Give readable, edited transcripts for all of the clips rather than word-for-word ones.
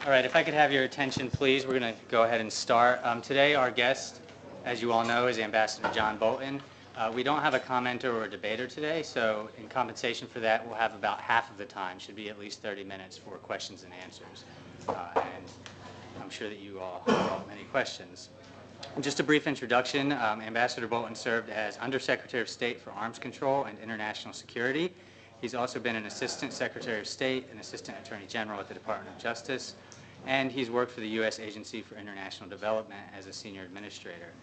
All right, if I could have your attention, please, we're going to go ahead and start. Today, our guest, as you all know, is Ambassador John Bolton. We don't have a commenter or a debater today, so in compensation for that, we'll have about half of the time, should be at least 30 minutes for questions and answers. And I'm sure that you all have many questions. Just a brief introduction, Ambassador Bolton served as Undersecretary of State for Arms Control and International Security. He's also been an Assistant Secretary of State and Assistant Attorney General at the Department of Justice, and he's worked for the U.S. Agency for International Development as a Senior Administrator.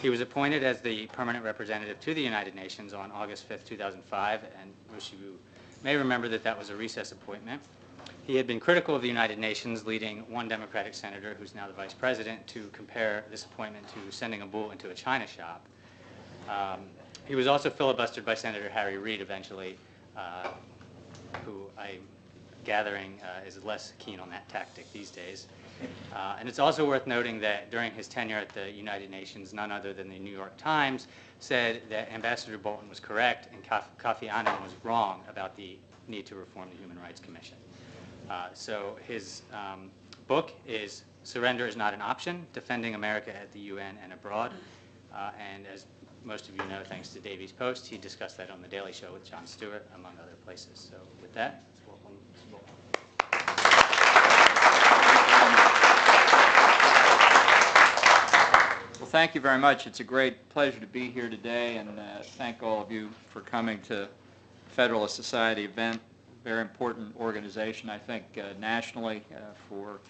He was appointed as the Permanent Representative to the United Nations on August 5, 2005, and most of you may remember that that was a recess appointment. He had been critical of the United Nations, leading one Democratic senator, who's now the Vice President, to compare this appointment to sending a bull into a china shop. He was also filibustered by Senator Harry Reid eventually, who I'm gathering is less keen on that tactic these days. And it's also worth noting that during his tenure at the United Nations, none other than the New York Times said that Ambassador Bolton was correct and Kofi Annan was wrong about the need to reform the Human Rights Commission. So his book is Surrender is Not an Option, Defending America at the UN and Abroad. And as most of you know, thanks to Davies Post, he discussed that on The Daily Show with Jon Stewart, among other places. So with that, let's welcome Mr. Bolton. Well, thank you very much. It's a great pleasure to be here today, and thank all of you for coming to the Federalist Society event. Very important organization, I think, nationally for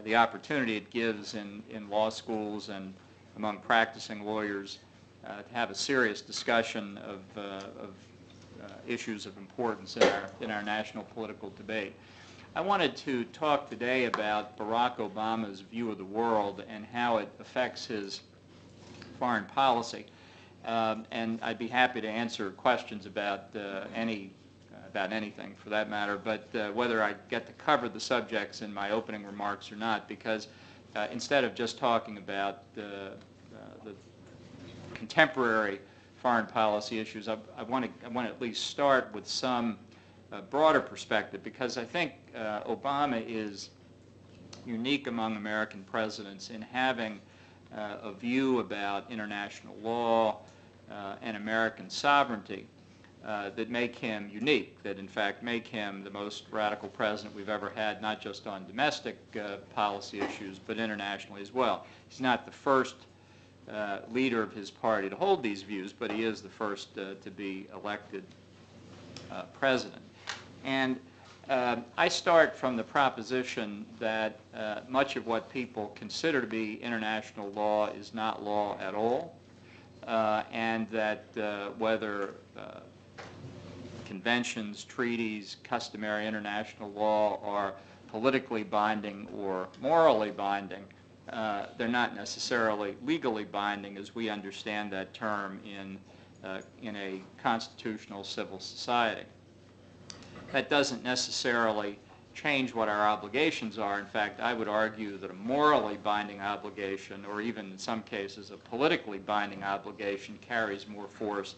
the opportunity it gives in law schools and among practicing lawyers to have a serious discussion of issues of importance in our national political debate. I wanted to talk today about Barack Obama's view of the world and how it affects his foreign policy. And I'd be happy to answer questions about anything for that matter, but whether I get to cover the subjects in my opening remarks or not, because instead of just talking about the contemporary foreign policy issues, I want to at least start with some broader perspective, because I think Obama is unique among American presidents in having a view about international law and American sovereignty that make him unique, that in fact make him the most radical president we've ever had, not just on domestic policy issues, but internationally as well. He's not the first leader of his party to hold these views, but he is the first to be elected president. And I start from the proposition that much of what people consider to be international law is not law at all, and that whether conventions, treaties, customary international law are politically binding or morally binding, they're not necessarily legally binding as we understand that term in a constitutional civil society. That doesn't necessarily change what our obligations are. In fact, I would argue that a morally binding obligation, or even in some cases a politically binding obligation, carries more force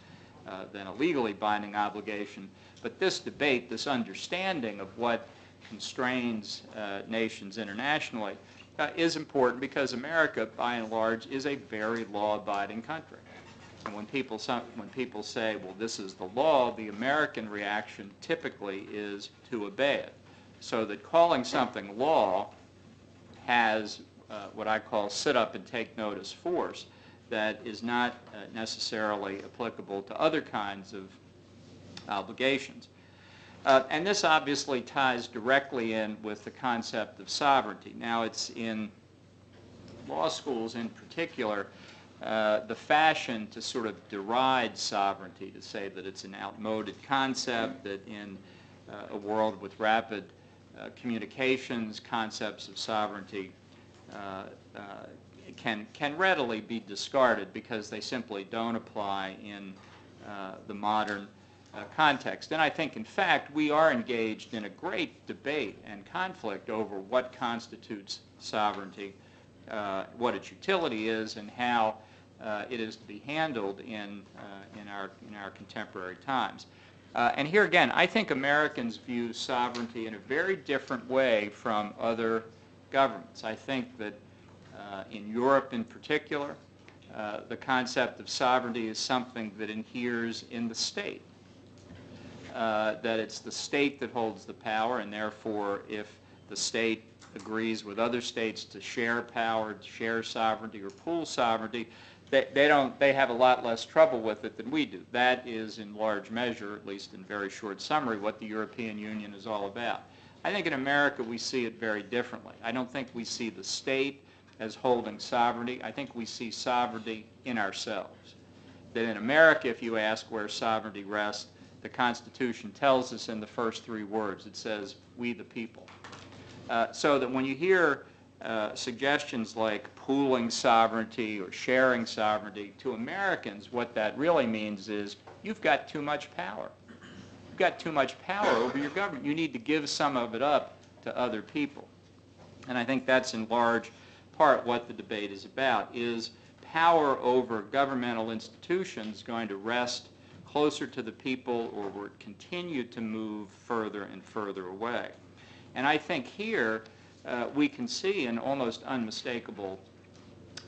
than a legally binding obligation. But this debate, this understanding of what constrains nations internationally is important, because America, by and large, is a very law-abiding country. And when people say, well, this is the law, the American reaction typically is to obey it. So that calling something law has what I call sit-up-and-take-notice force that is not necessarily applicable to other kinds of obligations. And this obviously ties directly in with the concept of sovereignty. Now, it's in law schools in particular the fashion to sort of deride sovereignty, to say that it's an outmoded concept, that in a world with rapid communications, concepts of sovereignty can readily be discarded because they simply don't apply in the modern context. And I think, in fact, we are engaged in a great debate and conflict over what constitutes sovereignty, what its utility is, and how it is to be handled in our contemporary times. And here again, I think Americans view sovereignty in a very different way from other governments. I think that in Europe in particular, the concept of sovereignty is something that inheres in the state, that it's the state that holds the power, and therefore if the state agrees with other states to share power, to share sovereignty or pool sovereignty, they have a lot less trouble with it than we do. That is in large measure, at least in very short summary, what the European Union is all about. I think in America we see it very differently. I don't think we see the state as holding sovereignty. I think we see sovereignty in ourselves. That in America, if you ask where sovereignty rests, the Constitution tells us in the first 3 words. It says, "We the people." So that when you hear suggestions like pooling sovereignty or sharing sovereignty, to Americans what that really means is you've got too much power. You've got too much power over your government. You need to give some of it up to other people. And I think that's in large part what the debate is about. Is power over governmental institutions going to rest closer to the people, or will it continue to move further and further away? And I think here we can see in almost unmistakable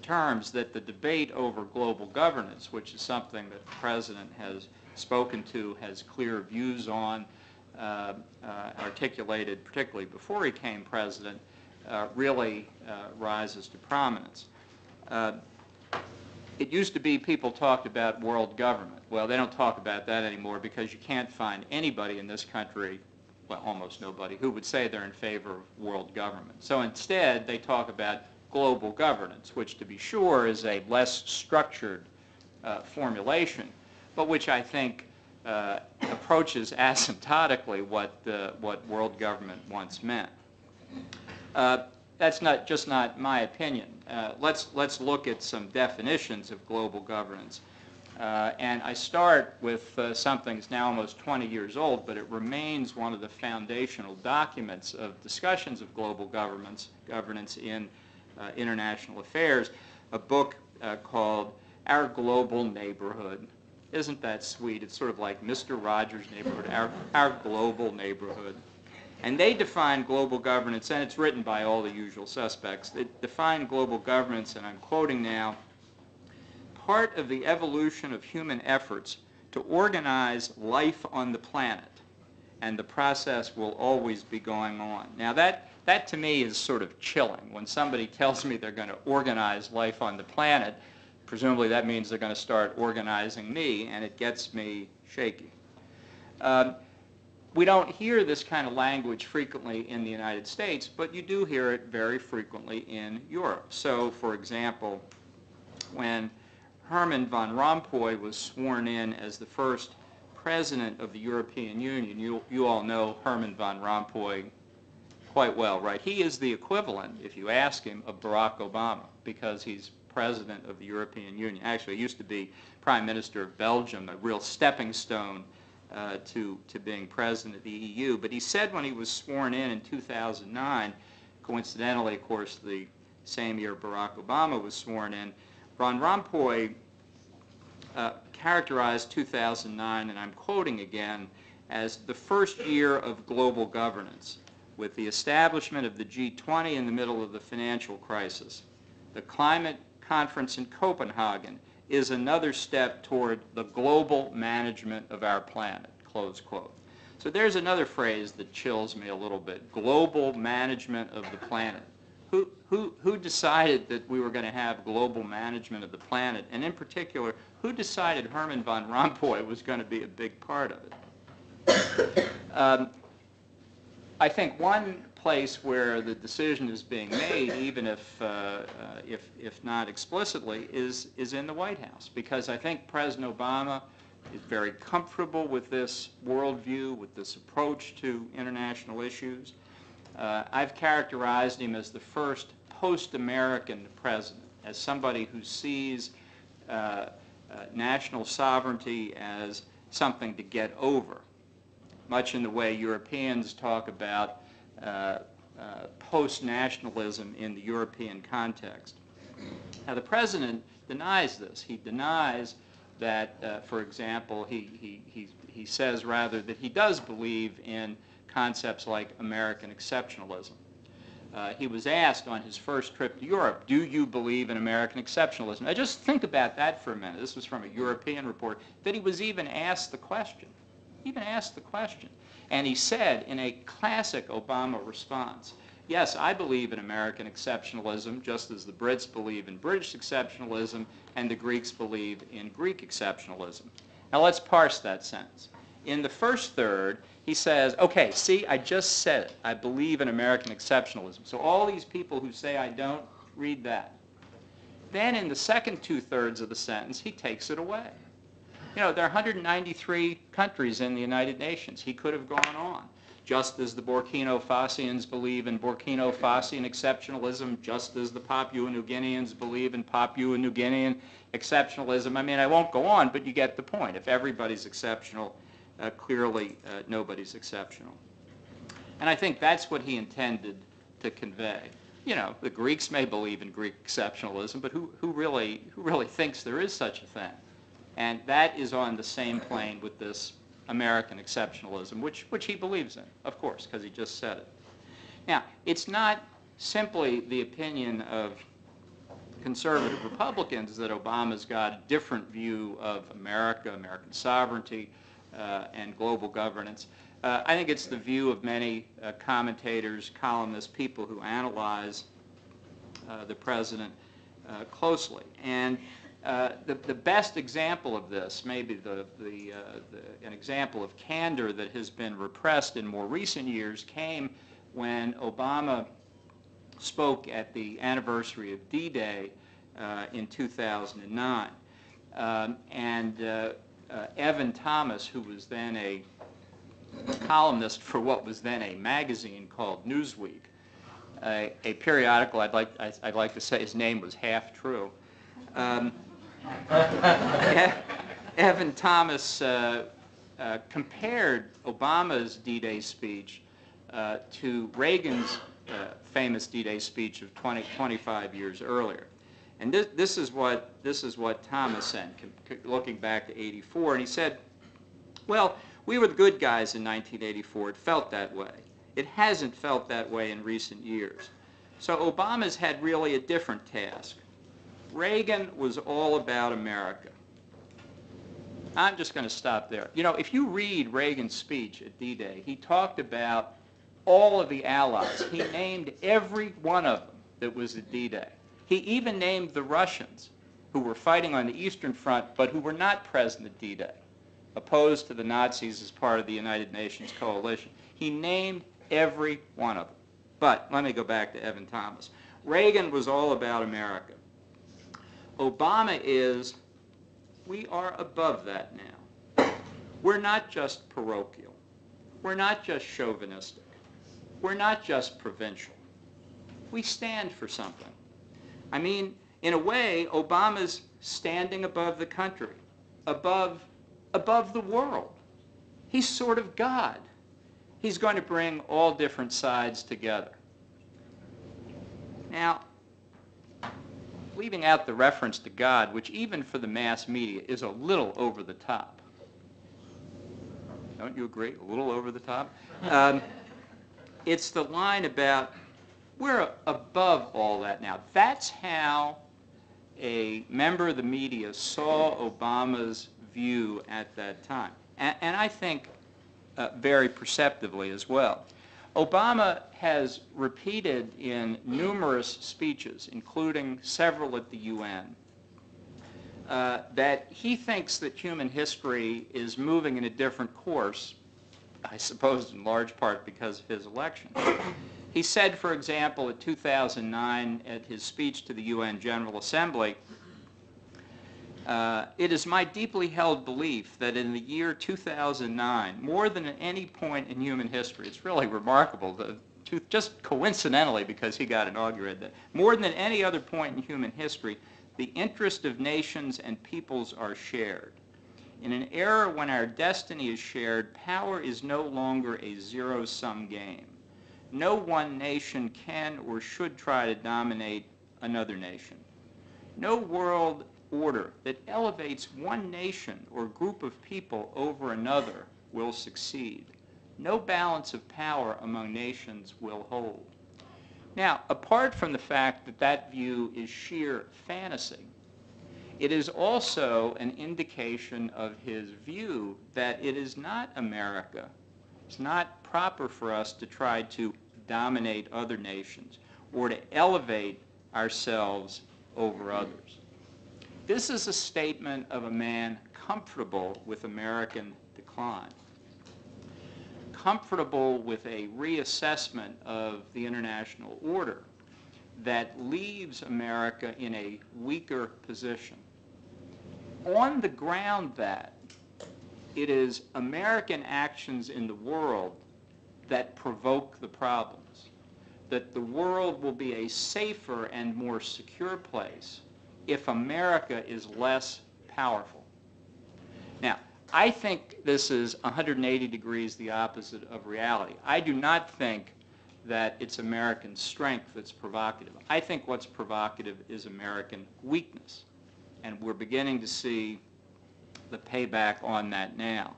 terms that the debate over global governance, which is something that the President has spoken to, has clear views on, articulated particularly before he became President, really rises to prominence. It used to be people talked about world government. Well, they don't talk about that anymore because you can't find anybody in this country, well, almost nobody, who would say they're in favor of world government. So instead, they talk about global governance, which to be sure is a less structured formulation, but which I think approaches asymptotically what world government once meant. That's not my opinion. Let's look at some definitions of global governance. And I start with something that's now almost 20 years old, but it remains one of the foundational documents of discussions of global governance in international affairs, a book called Our Global Neighborhood. Isn't that sweet? It's sort of like Mr. Rogers' Neighborhood, our global neighborhood. And they define global governance, and it's written by all the usual suspects. They define global governance, and I'm quoting now, part of the evolution of human efforts to organize life on the planet, and the process will always be going on. Now that to me is sort of chilling. When somebody tells me they're going to organize life on the planet, presumably that means they're going to start organizing me, and it gets me shaky. We don't hear this kind of language frequently in the United States, but you do hear it very frequently in Europe. So, for example, when Herman Van Rompuy was sworn in as the first president of the European Union, you all know Herman Van Rompuy quite well, right? He is the equivalent, if you ask him, of Barack Obama, because he's president of the European Union. Actually, he used to be Prime Minister of Belgium, a real stepping stone to being president of the EU. But he said when he was sworn in 2009, coincidentally, of course, the same year Barack Obama was sworn in, Van Rompuy characterized 2009, and I'm quoting again, as the first year of global governance, with the establishment of the G20 in the middle of the financial crisis. The climate conference in Copenhagen is another step toward the global management of our planet, close quote. So there's another phrase that chills me a little bit, global management of the planet. Who decided that we were going to have global management of the planet? And in particular, who decided Herman Van Rompuy was going to be a big part of it? I think one place where the decision is being made, even if not explicitly, is in the White House, because I think President Obama is very comfortable with this worldview, with this approach to international issues. I've characterized him as the first post-American president, as somebody who sees national sovereignty as something to get over, much in the way Europeans talk about post-nationalism in the European context. Now, the president denies this. He denies that, for example, he says rather that he does believe in concepts like American exceptionalism. He was asked on his first trip to Europe, do you believe in American exceptionalism? Now just think about that for a minute. This was from a European report, that he was even asked the question. And he said in a classic Obama response, yes, I believe in American exceptionalism, just as the Brits believe in British exceptionalism and the Greeks believe in Greek exceptionalism. Now let's parse that sentence. In the first third, he says, okay, see, I just said it. I believe in American exceptionalism. So all these people who say I don't, read that. Then in the second two-thirds of the sentence, he takes it away. You know, there are 193 countries in the United Nations. He could have gone on. Just as the Burkina Fasians believe in Burkina Fasian exceptionalism, just as the Papua New Guineans believe in Papua New Guinean exceptionalism. I mean, I won't go on, but you get the point. If everybody's exceptional, clearly nobody's exceptional. And I think that's what he intended to convey. You know, the Greeks may believe in Greek exceptionalism, but who really thinks there is such a thing? And that is on the same plane with this American exceptionalism, which he believes in, of course, because he just said it. Now, it's not simply the opinion of conservative Republicans that Obama's got a different view of America, American sovereignty, and global governance. I think it's the view of many commentators, columnists, people who analyze the president closely. And the best example of this, maybe an example of candor that has been repressed in more recent years, came when Obama spoke at the anniversary of D-Day in 2009. Evan Thomas, who was then a columnist for what was then a magazine called Newsweek, a periodical, I'd like to say his name was Half True. Evan Thomas compared Obama's D-Day speech to Reagan's famous D-Day speech of 25 years earlier. And this is what Thomas said, looking back to '84, and he said, well, we were the good guys in 1984. It felt that way. It hasn't felt that way in recent years. So Obama's had really a different task. Reagan was all about America. I'm just going to stop there. You know, if you read Reagan's speech at D-Day, he talked about all of the allies. He named every one of them that was at D-Day. He even named the Russians who were fighting on the Eastern Front but who were not present at D-Day, opposed to the Nazis as part of the United Nations coalition. He named every one of them. But let me go back to Evan Thomas. Reagan was all about America. Obama is, we are above that now. We're not just parochial. We're not just chauvinistic. We're not just provincial. We stand for something. I mean, in a way, Obama's standing above the country, above the world. He's sort of God. He's going to bring all different sides together. Now, leaving out the reference to God, which even for the mass media is a little over the top. Don't you agree? A little over the top? It's the line about, we're above all that now. That's how a member of the media saw Obama's view at that time. And I think very perceptively as well. Obama has repeated in numerous speeches, including several at the UN, that he thinks that human history is moving in a different course, I suppose in large part because of his election. He said, for example, in 2009 at his speech to the UN General Assembly, it is my deeply held belief that in the year 2009, more than at any point in human history, it's really remarkable, just coincidentally because he got inaugurated, that more than any other point in human history, the interest of nations and peoples are shared. In an era when our destiny is shared, power is no longer a zero-sum game. No one nation can or should try to dominate another nation. No world order that elevates one nation or group of people over another will succeed. No balance of power among nations will hold. Now, apart from the fact that that view is sheer fantasy, it is also an indication of his view that it is not America. It's not proper for us to try to dominate other nations or to elevate ourselves over others. This is a statement of a man comfortable with American decline, comfortable with a reassessment of the international order that leaves America in a weaker position, on the ground that it is American actions in the world that provoke the problems, that the world will be a safer and more secure place if America is less powerful. Now, I think this is 180 degrees the opposite of reality. I do not think that it's American strength that's provocative. I think what's provocative is American weakness. And we're beginning to see the payback on that now.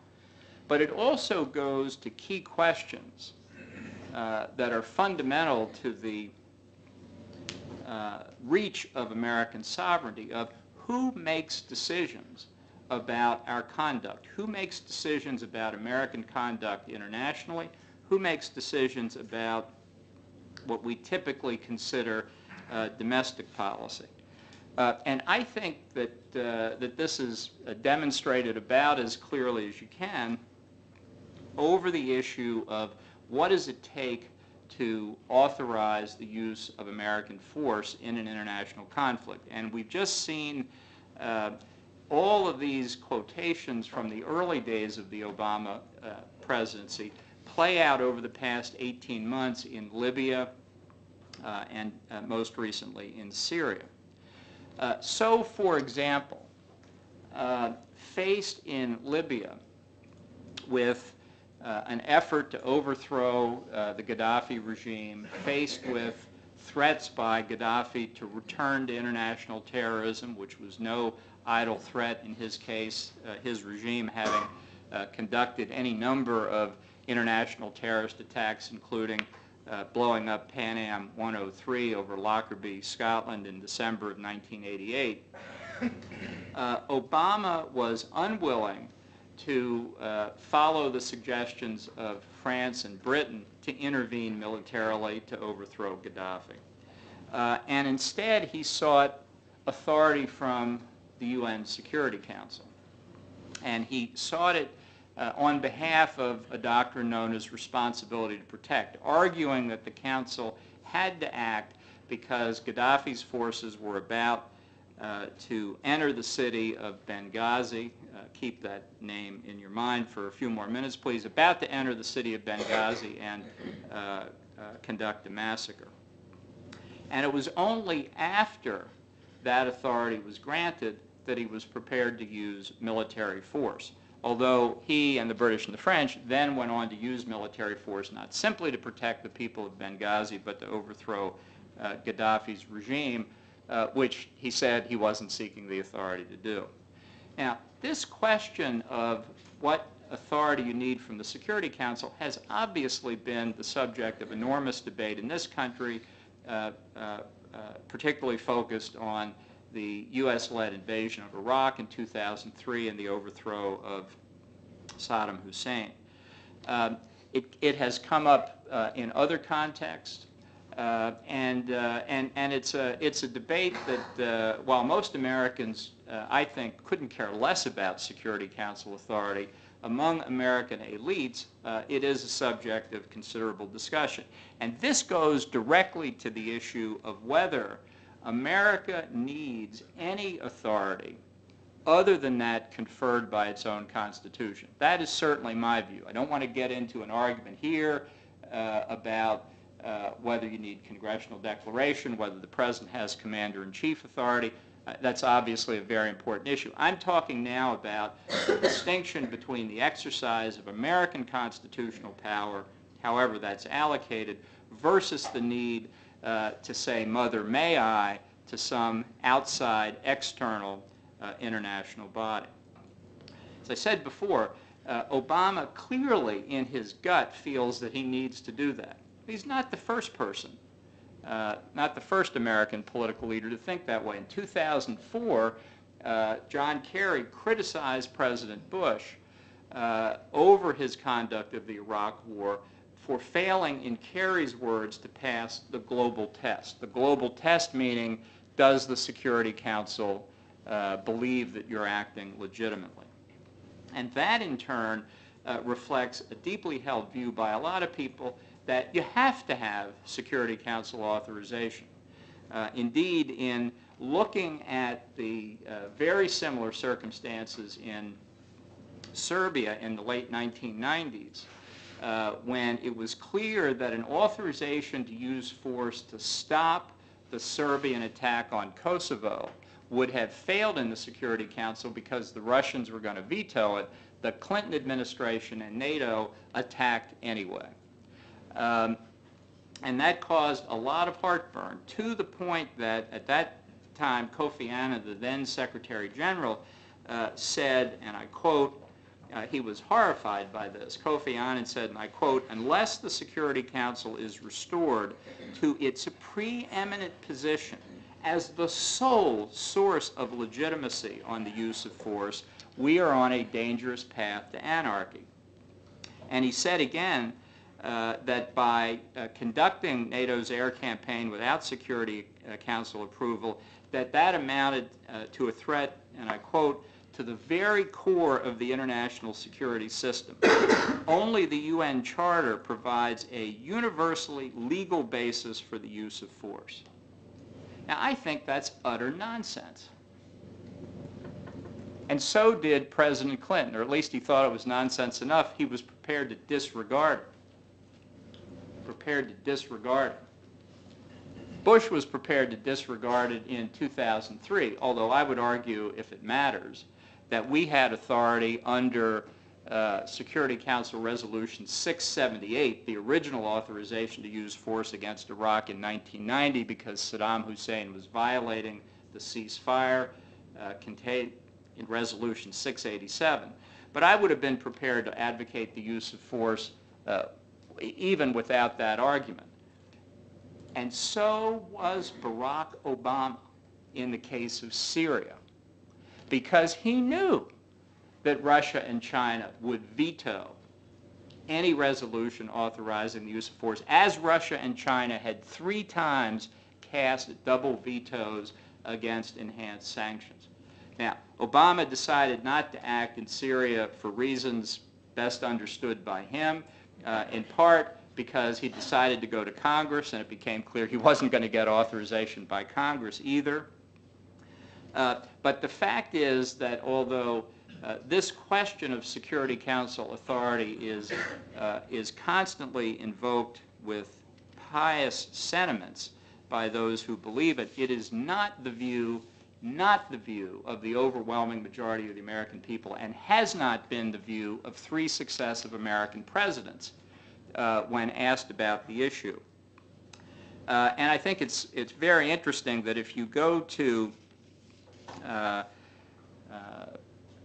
But it also goes to key questions that are fundamental to the reach of American sovereignty, of who makes decisions about our conduct, who makes decisions about American conduct internationally, who makes decisions about what we typically consider domestic policy. And I think that, that this is demonstrated about as clearly as you can over the issue of what does it take to authorize the use of American force in an international conflict. And we've just seen all of these quotations from the early days of the Obama presidency play out over the past 18 months in Libya and most recently in Syria. So, for example, faced in Libya with an effort to overthrow the Gaddafi regime, faced with threats by Gaddafi to return to international terrorism, which was no idle threat in his case, his regime having conducted any number of international terrorist attacks, including blowing up Pan Am 103 over Lockerbie, Scotland in December of 1988, Obama was unwilling to follow the suggestions of France and Britain to intervene militarily to overthrow Gaddafi. And instead, he sought authority from the UN Security Council. And he sought it on behalf of a doctrine known as responsibility to protect, arguing that the Council had to act because Gaddafi's forces were about to enter the city of Benghazi. Keep that name in your mind for a few more minutes, please. About to enter the city of Benghazi and conduct a massacre. And it was only after that authority was granted that he was prepared to use military force, although he and the British and the French then went on to use military force not simply to protect the people of Benghazi, but to overthrow Gaddafi's regime, which he said he wasn't seeking the authority to do. Now, this question of what authority you need from the Security Council has obviously been the subject of enormous debate in this country, particularly focused on the U.S.-led invasion of Iraq in 2003 and the overthrow of Saddam Hussein. It has come up in other contexts, and it's a debate that while most Americans, I think, couldn't care less about Security Council authority, among American elites, it is a subject of considerable discussion. And this goes directly to the issue of whether America needs any authority other than that conferred by its own Constitution. That is certainly my view. I don't want to get into an argument here about whether you need congressional declaration, whether the President has commander-in-chief authority. That's obviously a very important issue. I'm talking now about the distinction between the exercise of American constitutional power, however that's allocated, versus the need to say, Mother, may I, to some outside, external international body. As I said before, Obama clearly in his gut feels that he needs to do that. He's not the first person not the first American political leader to think that way. In 2004, John Kerry criticized President Bush over his conduct of the Iraq War for failing, in Kerry's words, to pass the global test. The global test meaning, does the Security Council believe that you're acting legitimately? And that, in turn, reflects a deeply held view by a lot of people that you have to have Security Council authorization. Indeed, in looking at the very similar circumstances in Serbia in the late 1990s, when it was clear that an authorization to use force to stop the Serbian attack on Kosovo would have failed in the Security Council because the Russians were going to veto it, the Clinton administration and NATO attacked anyway. And that caused a lot of heartburn, to the point that at that time Kofi Annan, the then Secretary General, said, and I quote, he was horrified by this. Kofi Annan said, and I quote, "Unless the Security Council is restored to its preeminent position as the sole source of legitimacy on the use of force, we are on a dangerous path to anarchy." And he said again that by conducting NATO's air campaign without Security Council approval, that amounted to a threat, and I quote, "to the very core of the international security system. Only the UN Charter provides a universally legal basis for the use of force." Now, I think that's utter nonsense. And so did President Clinton, or at least he thought it was nonsense enough, he was prepared to disregard it. Bush was prepared to disregard it in 2003, although I would argue, if it matters, that we had authority under Security Council Resolution 678, the original authorization to use force against Iraq in 1990 because Saddam Hussein was violating the ceasefire contained in Resolution 687. But I would have been prepared to advocate the use of force even without that argument. And so was Barack Obama in the case of Syria, because he knew that Russia and China would veto any resolution authorizing the use of force, as Russia and China had 3 times cast double vetoes against enhanced sanctions. Now, Obama decided not to act in Syria for reasons best understood by him, in part because he decided to go to Congress, and it became clear he wasn't going to get authorization by Congress either. But the fact is that although this question of Security Council authority is constantly invoked with pious sentiments by those who believe it, it is not the view of the overwhelming majority of the American people, and has not been the view of 3 successive American presidents when asked about the issue. And I think it's very interesting that if you go to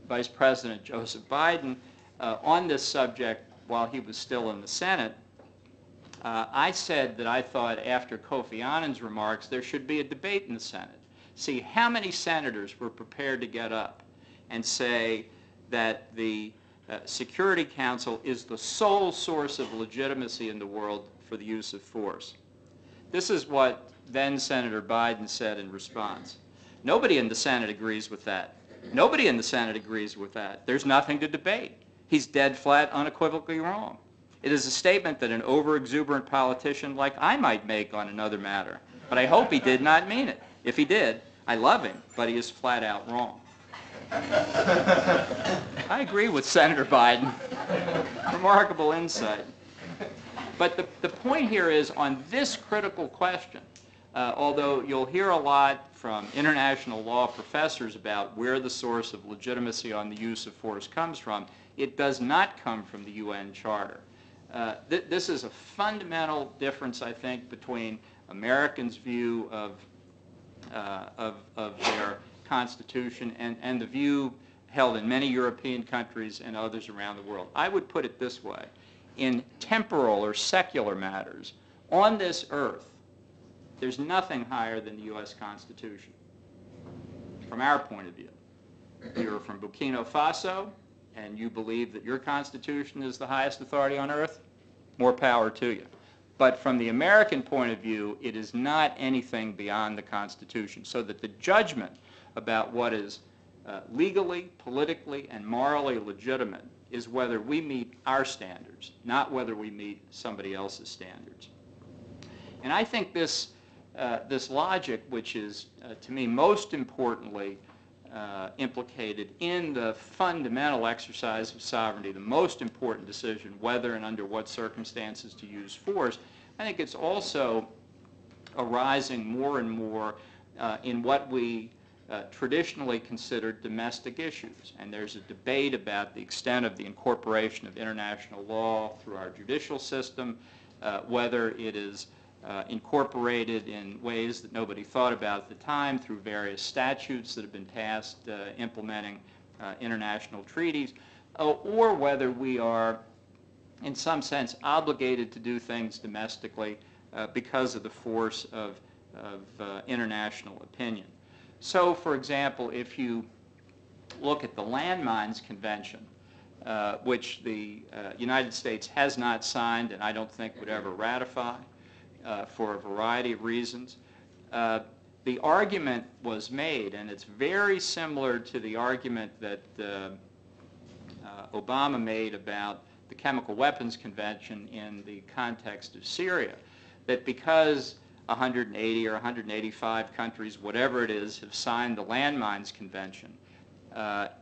Vice President Joseph Biden on this subject while he was still in the Senate, I said that I thought after Kofi Annan's remarks there should be a debate in the Senate. See how many senators were prepared to get up and say that the Security Council is the sole source of legitimacy in the world for the use of force. This is what then Senator Biden said in response. Nobody in the Senate agrees with that. Nobody in the Senate agrees with that. There's nothing to debate. He's dead flat, unequivocally wrong. It is a statement that an over-exuberant politician like I might make on another matter, but I hope he did not mean it. If he did, I love him, but he is flat out wrong. I agree with Senator Biden. Remarkable insight. But the point here is, on this critical question, although you'll hear a lot from international law professors about where the source of legitimacy on the use of force comes from, it does not come from the UN Charter. This is a fundamental difference, I think, between Americans' view of their Constitution and the view held in many European countries and others around the world. I would put it this way. In temporal or secular matters, on this earth, there's nothing higher than the U.S. Constitution, from our point of view. If you're from Burkina Faso and you believe that your Constitution is the highest authority on earth, more power to you. But from the American point of view, it is not anything beyond the Constitution, so that the judgment about what is legally, politically, and morally legitimate is whether we meet our standards, not whether we meet somebody else's standards. And I think this logic, which is, to me, most importantly implicated in the fundamental exercise of sovereignty, the most important decision, whether and under what circumstances to use force, I think it's also arising more and more in what we traditionally considered domestic issues. And there's a debate about the extent of the incorporation of international law through our judicial system, whether it is incorporated in ways that nobody thought about at the time through various statutes that have been passed implementing international treaties, or whether we are, in some sense, obligated to do things domestically because of the force of international opinion. So, for example, if you look at the Landmines Convention, which the United States has not signed and I don't think would ever ratify for a variety of reasons, the argument was made, and it's very similar to the argument that Obama made about the Chemical Weapons Convention in the context of Syria, that because 180 or 185 countries, whatever it is, have signed the Landmines Convention,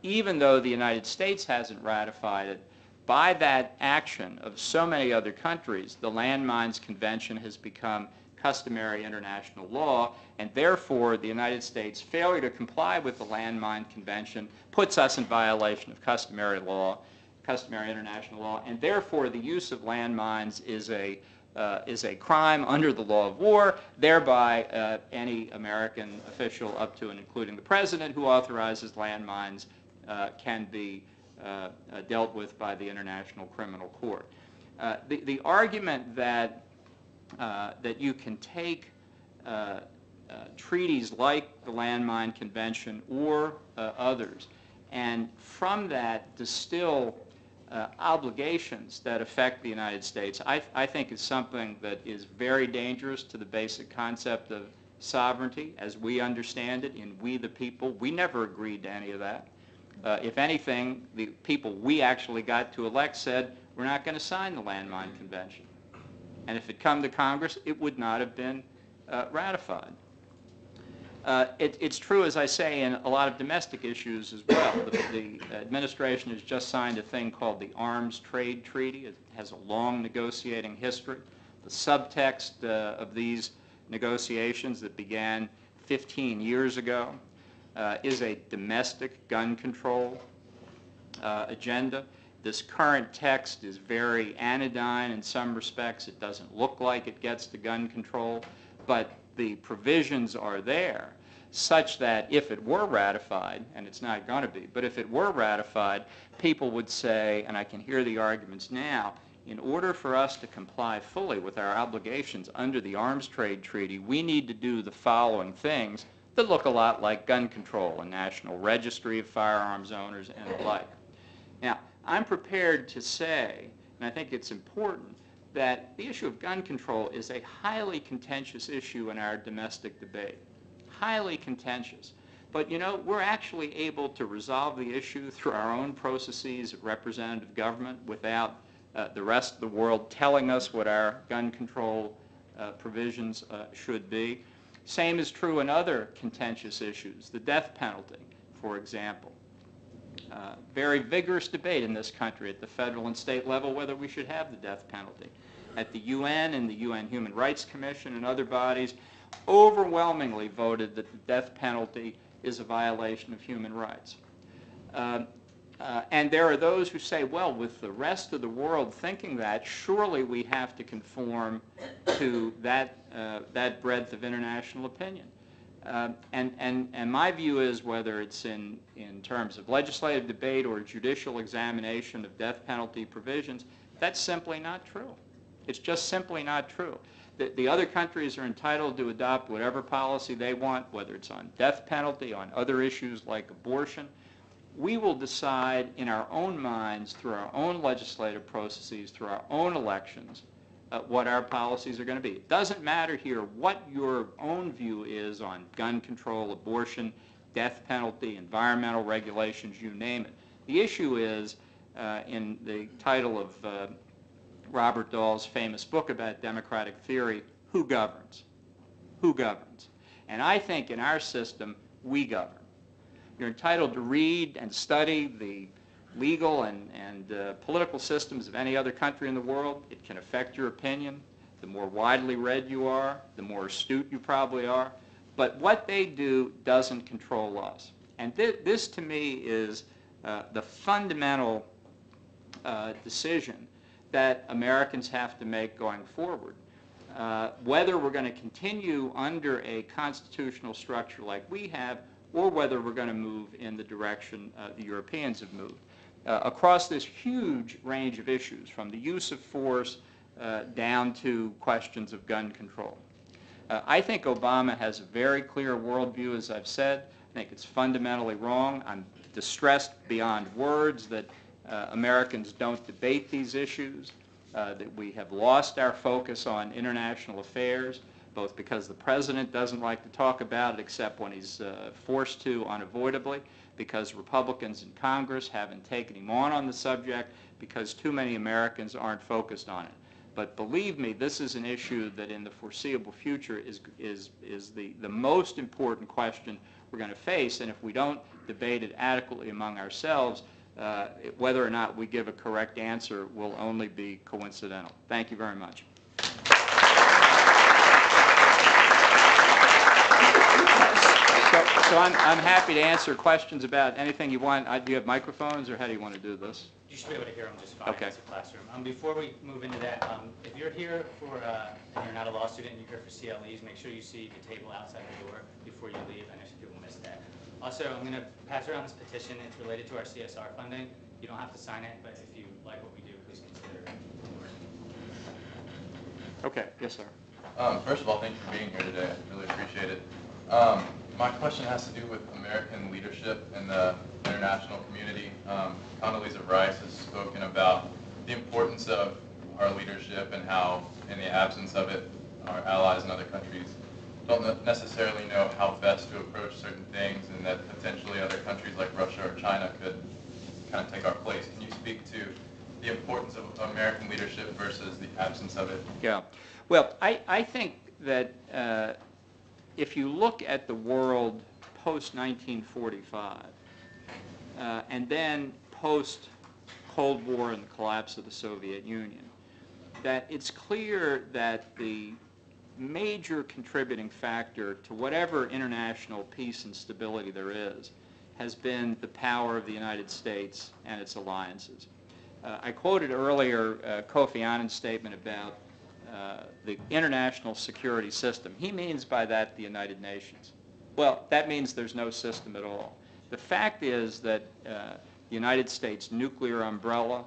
even though the United States hasn't ratified it, by that action of so many other countries, the Landmines Convention has become customary international law, and therefore the United States' failure to comply with the Landmine Convention puts us in violation of customary law, customary international law, and therefore the use of landmines is a crime under the law of war. Thereby, any American official, up to and including the president who authorizes landmines, can be dealt with by the International Criminal Court. The argument that you can take treaties like the Landmine Convention or others, and from that distill obligations that affect the United States, I think is something that is very dangerous to the basic concept of sovereignty as we understand it in We the People. We never agreed to any of that. If anything, the people we actually got to elect said, we're not going to sign the Landmine Convention. And if it come to Congress, it would not have been ratified. It's true, as I say, in a lot of domestic issues as well. The administration has just signed a thing called the Arms Trade Treaty. It has a long negotiating history. The subtext of these negotiations that began 15 years ago is a domestic gun control agenda. This current text is very anodyne in some respects. It doesn't look like it gets to gun control, but the provisions are there such that if it were ratified, and it's not going to be, but if it were ratified, people would say, and I can hear the arguments now, in order for us to comply fully with our obligations under the Arms Trade Treaty, we need to do the following things that look a lot like gun control, a national registry of firearms owners, and the like. Now, I'm prepared to say, and I think it's important, that the issue of gun control is a highly contentious issue in our domestic debate. Highly contentious. But, you know, we're actually able to resolve the issue through our own processes of representative government without the rest of the world telling us what our gun control provisions should be. Same is true in other contentious issues. The death penalty, for example. Very vigorous debate in this country at the federal and state level whether we should have the death penalty. At the UN and the UN Human Rights Commission and other bodies overwhelmingly voted that the death penalty is a violation of human rights. And there are those who say, well, with the rest of the world thinking that, surely we have to conform to that breadth of international opinion. And my view is, whether it's in terms of legislative debate or judicial examination of death penalty provisions, that's simply not true. It's just simply not true. The other countries are entitled to adopt whatever policy they want, whether it's on death penalty, on other issues like abortion. We will decide in our own minds, through our own legislative processes, through our own elections, what our policies are going to be. It doesn't matter here what your own view is on gun control, abortion, death penalty, environmental regulations, you name it. The issue is, in the title of Robert Dahl's famous book about democratic theory, who governs? Who governs? And I think in our system, we govern. You're entitled to read and study the legal and political systems of any other country in the world. It can affect your opinion. The more widely read you are, the more astute you probably are. But what they do doesn't control us. And this to me is the fundamental decision that Americans have to make going forward. Whether we're going to continue under a constitutional structure like we have, or whether we're going to move in the direction the Europeans have moved. Across this huge range of issues, from the use of force down to questions of gun control. I think Obama has a very clear worldview, as I've said. I think it's fundamentally wrong. I'm distressed beyond words that Americans don't debate these issues, that we have lost our focus on international affairs, both because the president doesn't like to talk about it except when he's forced to unavoidably, because Republicans in Congress haven't taken him on the subject, because too many Americans aren't focused on it. But believe me, this is an issue that in the foreseeable future is the most important question we're going to face, and if we don't debate it adequately among ourselves, whether or not we give a correct answer will only be coincidental. Thank you very much. So I'm happy to answer questions about anything you want. Do you have microphones, or how do you want to do this? You should be able to hear them just fine. Okay. It's a classroom. Before we move into that, if you're here for, and you're not a law student and you're here for CLEs, make sure you see the table outside the door before you leave. I know some people miss that. Also, I'm going to pass around this petition. It's related to our CSR funding. You don't have to sign it, but if you like what we do, please consider it. Okay. Yes, sir. First of all, thank you for being here today. I really appreciate it. My question has to do with American leadership in the international community. Condoleezza Rice has spoken about the importance of our leadership and how, in the absence of it, our allies in other countries don't necessarily know how best to approach certain things, and that potentially other countries like Russia or China could kind of take our place. Can you speak to the importance of American leadership versus the absence of it? Yeah. Well, I think that if you look at the world post-1945 and then post-Cold War and the collapse of the Soviet Union, that it's clear that the major contributing factor to whatever international peace and stability there is has been the power of the United States and its alliances. I quoted earlier Kofi Annan's statement about the international security system. He means by that the United Nations. Well, that means there's no system at all. The fact is that the United States nuclear umbrella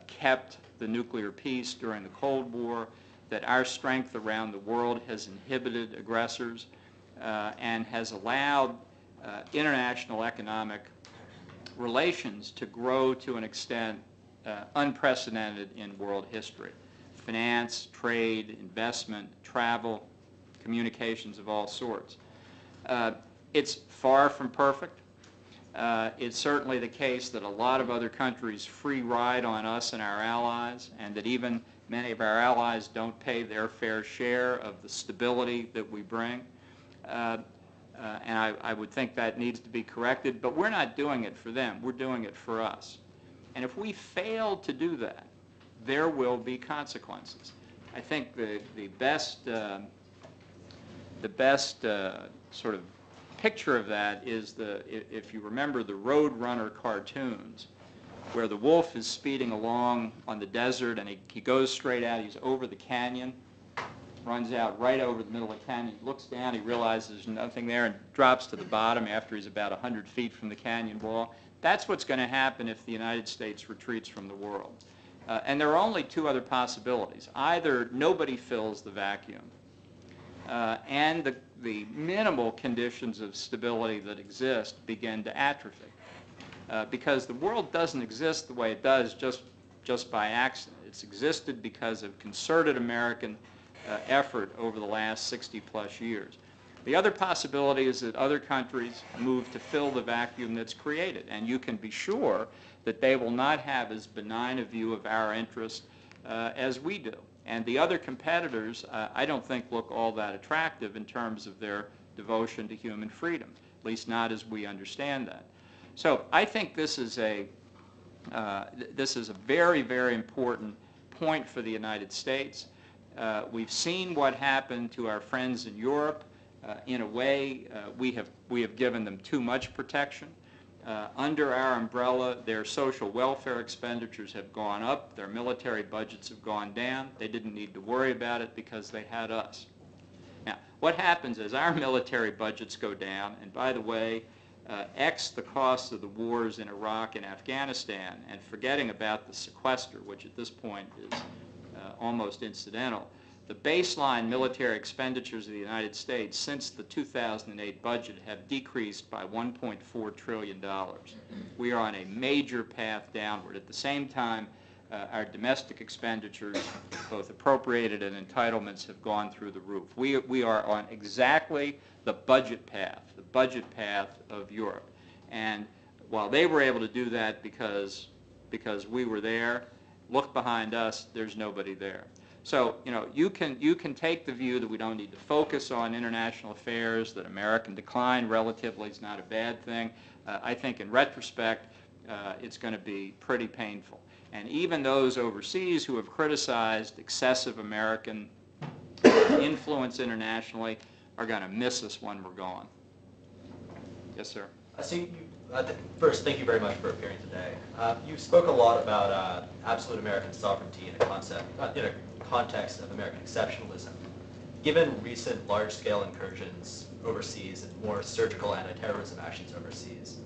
kept the nuclear peace during the Cold War, that our strength around the world has inhibited aggressors and has allowed international economic relations to grow to an extent unprecedented in world history. Finance, trade, investment, travel, communications of all sorts. It's far from perfect. It's certainly the case that a lot of other countries free ride on us and our allies, and that even many of our allies don't pay their fair share of the stability that we bring. And I would think that needs to be corrected, but we're not doing it for them. We're doing it for us. And if we fail to do that, there will be consequences. I think the best sort of picture of that is if you remember the Roadrunner cartoons, where the wolf is speeding along on the desert and he goes straight out, he's over the canyon, runs out right over the middle of the canyon, looks down, he realizes there's nothing there and drops to the bottom after he's about 100 feet from the canyon wall. That's what's going to happen if the United States retreats from the world. And there are only two other possibilities. Either nobody fills the vacuum, and the minimal conditions of stability that exist begin to atrophy. Because the world doesn't exist the way it does just by accident. It's existed because of concerted American effort over the last 60-plus years. The other possibility is that other countries move to fill the vacuum that's created, and you can be sure that they will not have as benign a view of our interest as we do. And the other competitors, I don't think, look all that attractive in terms of their devotion to human freedom, at least not as we understand that. So I think this is a very, very important point for the United States. We've seen what happened to our friends in Europe. In a way, we have given them too much protection. Under our umbrella, their social welfare expenditures have gone up, their military budgets have gone down. They didn't need to worry about it because they had us. Now, what happens is our military budgets go down, and by the way, X the cost of the wars in Iraq and Afghanistan, and forgetting about the sequester, which at this point is almost incidental, the baseline military expenditures of the United States since the 2008 budget have decreased by $1.4 trillion. We are on a major path downward. At the same time, our domestic expenditures, both appropriated and entitlements, have gone through the roof. We are on exactly the budget path of Europe. And while they were able to do that because we were there, look behind us, there's nobody there. So, you can take the view that we don't need to focus on international affairs, that American decline relatively is not a bad thing. I think in retrospect, it's going to be pretty painful. And even those overseas who have criticized excessive American influence internationally are going to miss us when we're gone. Yes, sir. First, thank you very much for appearing today. You spoke a lot about absolute American sovereignty in a context of American exceptionalism. Given recent large-scale incursions overseas and more surgical anti-terrorism actions overseas,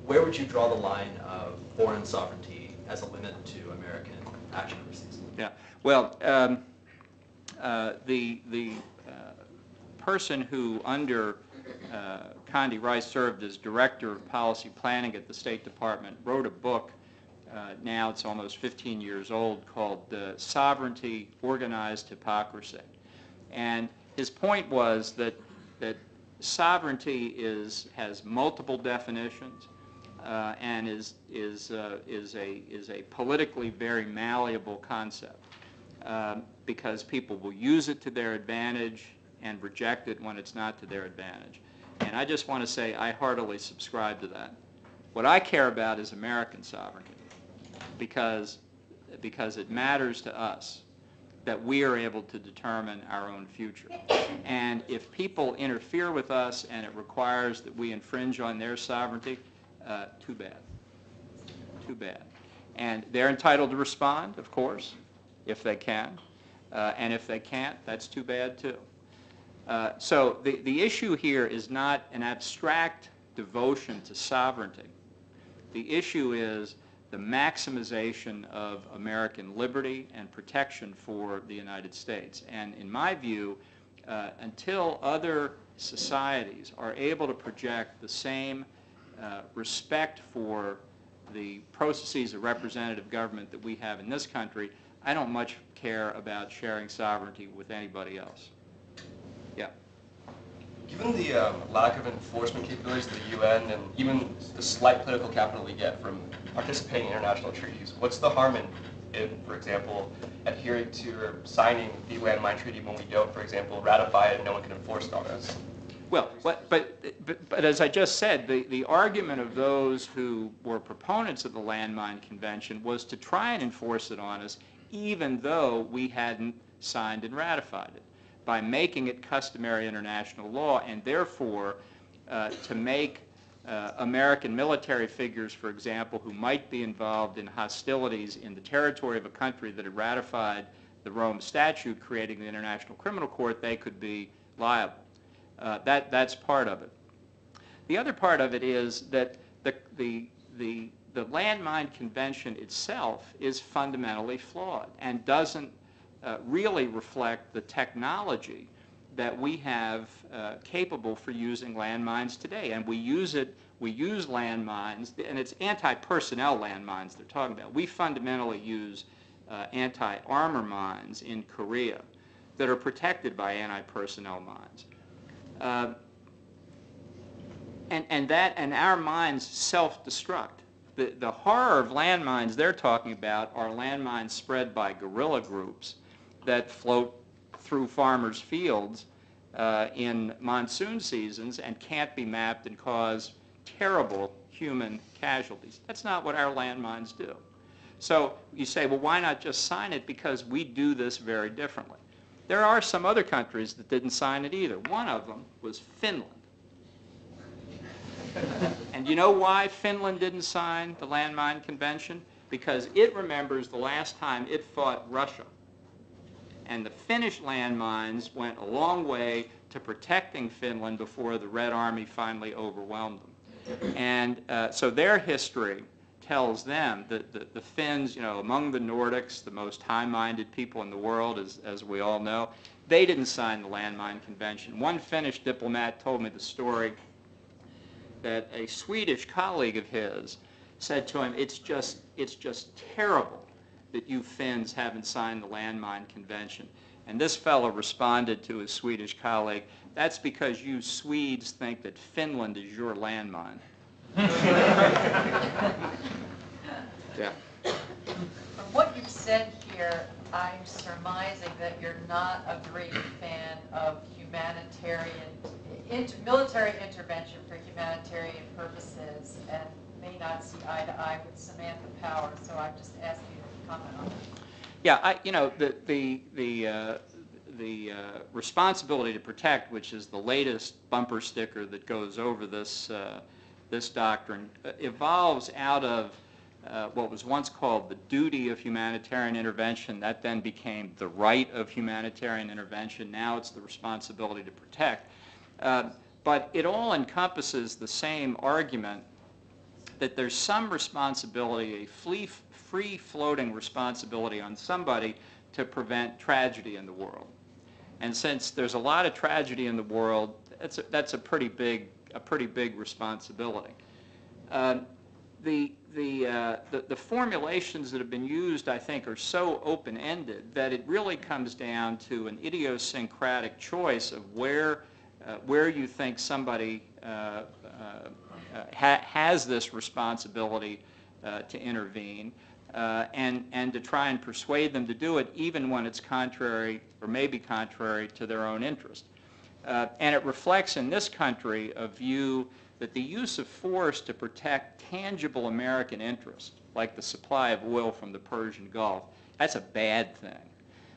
where would you draw the line of foreign sovereignty as a limit to American action overseas? Yeah. Well, the person who under Condi Rice served as Director of Policy Planning at the State Department wrote a book, now it's almost 15 years old, called Sovereignty, Organized Hypocrisy. And his point was that sovereignty has multiple definitions and is a politically very malleable concept because people will use it to their advantage and reject it when it's not to their advantage. And I just want to say I heartily subscribe to that. What I care about is American sovereignty because it matters to us that we are able to determine our own future. And if people interfere with us and it requires that we infringe on their sovereignty, too bad. Too bad. And they're entitled to respond, of course, if they can. And if they can't, that's too bad too. So the issue here is not an abstract devotion to sovereignty. The issue is the maximization of American liberty and protection for the United States. And in my view, until other societies are able to project the same respect for the processes of representative government that we have in this country, I don't much care about sharing sovereignty with anybody else. Yeah. Given the lack of enforcement capabilities of the UN and even the slight political capital we get from participating in international treaties, what's the harm in, for example, adhering to or signing the landmine treaty when we don't, for example, ratify it and no one can enforce it on us? Well, but as I just said, the argument of those who were proponents of the Landmine Convention was to try and enforce it on us even though we hadn't signed and ratified it, by making it customary international law, and therefore to make American military figures, for example, who might be involved in hostilities in the territory of a country that had ratified the Rome Statute creating the International Criminal Court, they could be liable. That's part of it. The other part of it is that the the Landmine Convention itself is fundamentally flawed and doesn't really reflect the technology that we have capable for using landmines today. And we use landmines, and it's anti-personnel landmines they're talking about. We fundamentally use anti-armor mines in Korea that are protected by anti-personnel mines. And our mines self-destruct. The horror of landmines they're talking about are landmines spread by guerrilla groups that float through farmers' fields in monsoon seasons and can't be mapped and cause terrible human casualties. That's not what our landmines do. So you say, well, why not just sign it? Because we do this very differently. There are some other countries that didn't sign it either. One of them was Finland. And you know why Finland didn't sign the Landmine Convention? Because it remembers the last time it fought Russia. And the Finnish landmines went a long way to protecting Finland before the Red Army finally overwhelmed them. And so their history tells them that the Finns, among the Nordics, the most high-minded people in the world, as we all know, they didn't sign the Landmine Convention. One Finnish diplomat told me the story that a Swedish colleague of his said to him, it's just terrible that you Finns haven't signed the Landmine Convention. And this fellow responded to his Swedish colleague, that's because you Swedes think that Finland is your landmine. Yeah. From what you've said here, I'm surmising that you're not a great fan of military intervention for humanitarian purposes and may not see eye to eye with Samantha Power. So I'm just asking you to comment on that. Yeah, the responsibility to protect, which is the latest bumper sticker that goes over this doctrine, evolves out of what was once called the duty of humanitarian intervention. That then became the right of humanitarian intervention. Now it's the responsibility to protect. But it all encompasses the same argument that there's some responsibility, a free-floating responsibility on somebody to prevent tragedy in the world. And since there's a lot of tragedy in the world, that's a pretty big responsibility. The formulations that have been used, I think, are so open-ended that it really comes down to an idiosyncratic choice of where you think somebody has this responsibility to intervene, and to try and persuade them to do it even when it's contrary or maybe contrary to their own interest. And it reflects in this country a view that the use of force to protect tangible American interests, like the supply of oil from the Persian Gulf, that's a bad thing.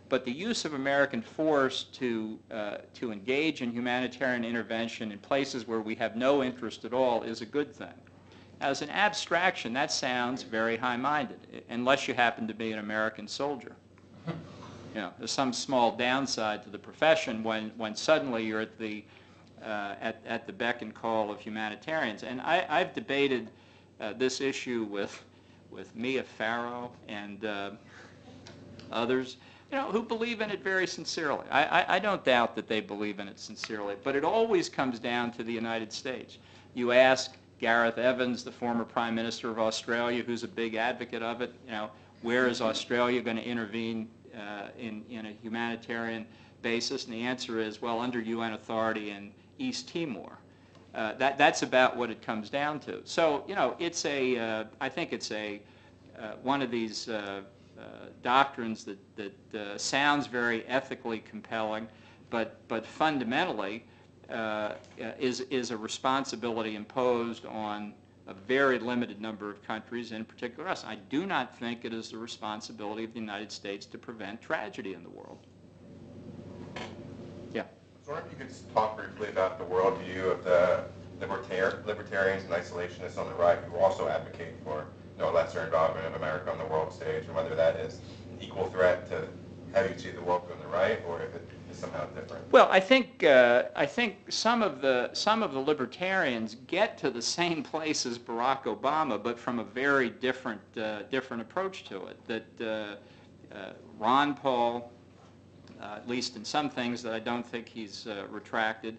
But the use of American force to engage in humanitarian intervention in places where we have no interest at all is a good thing. As an abstraction, that sounds very high-minded, unless you happen to be an American soldier. There's some small downside to the profession when suddenly you're at the beck and call of humanitarians. And I've debated this issue with Mia Farrow and others, who believe in it very sincerely. I don't doubt that they believe in it sincerely, but it always comes down to the United States. You ask Gareth Evans, the former Prime Minister of Australia, who's a big advocate of it, where is Australia going to intervene in a humanitarian basis? And the answer is, well, under UN authority in East Timor. That's about what it comes down to. So, it's I think it's one of these doctrines that sounds very ethically compelling, but fundamentally is a responsibility imposed on a very limited number of countries, in particular us. I do not think it is the responsibility of the United States to prevent tragedy in the world. Yeah. I was wondering if you could talk briefly about the worldview of the libertarians and isolationists on the right who also advocate for no lesser involvement of America on the world stage, and whether that is an equal threat to how you see the world on the right, or if it is somehow different? Well, I think some of the libertarians get to the same place as Barack Obama, but from a very different approach to it. That Ron Paul, at least in some things that I don't think he's retracted,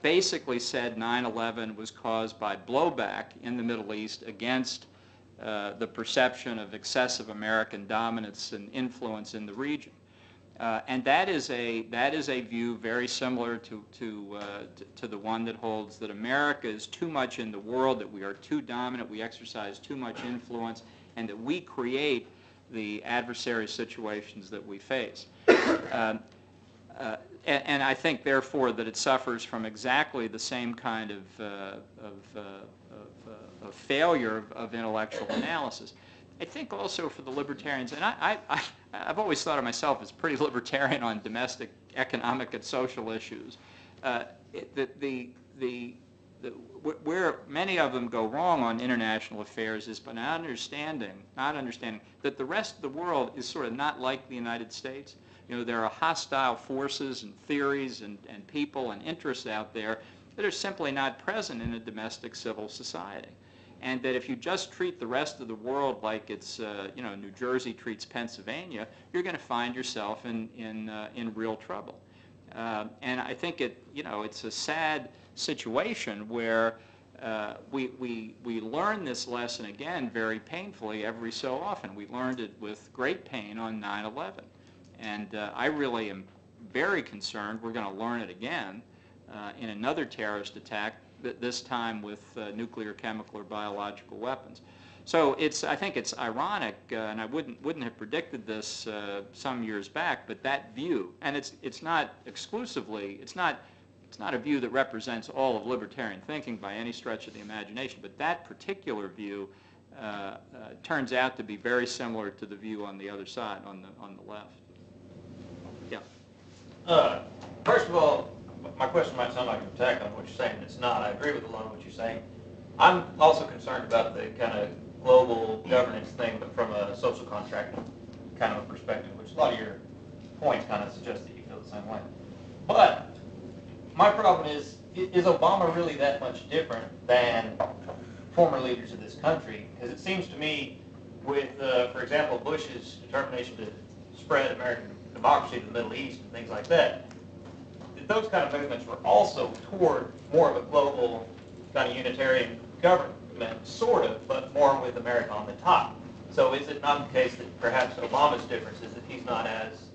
basically said 9/11 was caused by blowback in the Middle East against the perception of excessive American dominance and influence in the region. And that is a view very similar to the one that holds that America is too much in the world, that we are too dominant, we exercise too much influence, and that we create the adversary situations that we face. And I think, therefore, that it suffers from exactly the same kind of failure of intellectual analysis. I think also for the libertarians, and I've always thought of myself as pretty libertarian on domestic economic and social issues. Where many of them go wrong on international affairs is by not understanding that the rest of the world is sort of not like the United States. You know, there are hostile forces and theories and people and interests out there that are simply not present in a domestic civil society. And that if you just treat the rest of the world like it's, New Jersey treats Pennsylvania, you're going to find yourself in real trouble. And I think it's a sad situation where we learn this lesson again very painfully every so often. We learned it with great pain on 9/11. And I really am very concerned we're going to learn it again in another terrorist attack, this time with nuclear, chemical, or biological weapons. So I think it's ironic, and I wouldn't have predicted this some years back, but that view, and it's not exclusively, it's not a view that represents all of libertarian thinking by any stretch of the imagination, but that particular view turns out to be very similar to the view on the other side, on the left. Yeah. First of all, my question might sound like an attack on what you're saying. It's not. I agree with a lot of what you're saying. I'm also concerned about the kind of global governance thing, but from a social contract kind of a perspective, which a lot of your points kind of suggest that you feel the same way. But my problem is Obama really that much different than former leaders of this country? Because it seems to me with, for example, Bush's determination to spread American democracy to the Middle East and things like that, those kind of movements were also toward more of a global kind of unitarian government, sort of, but more with America on the top. So is it not the case that perhaps Obama's difference is that he's not as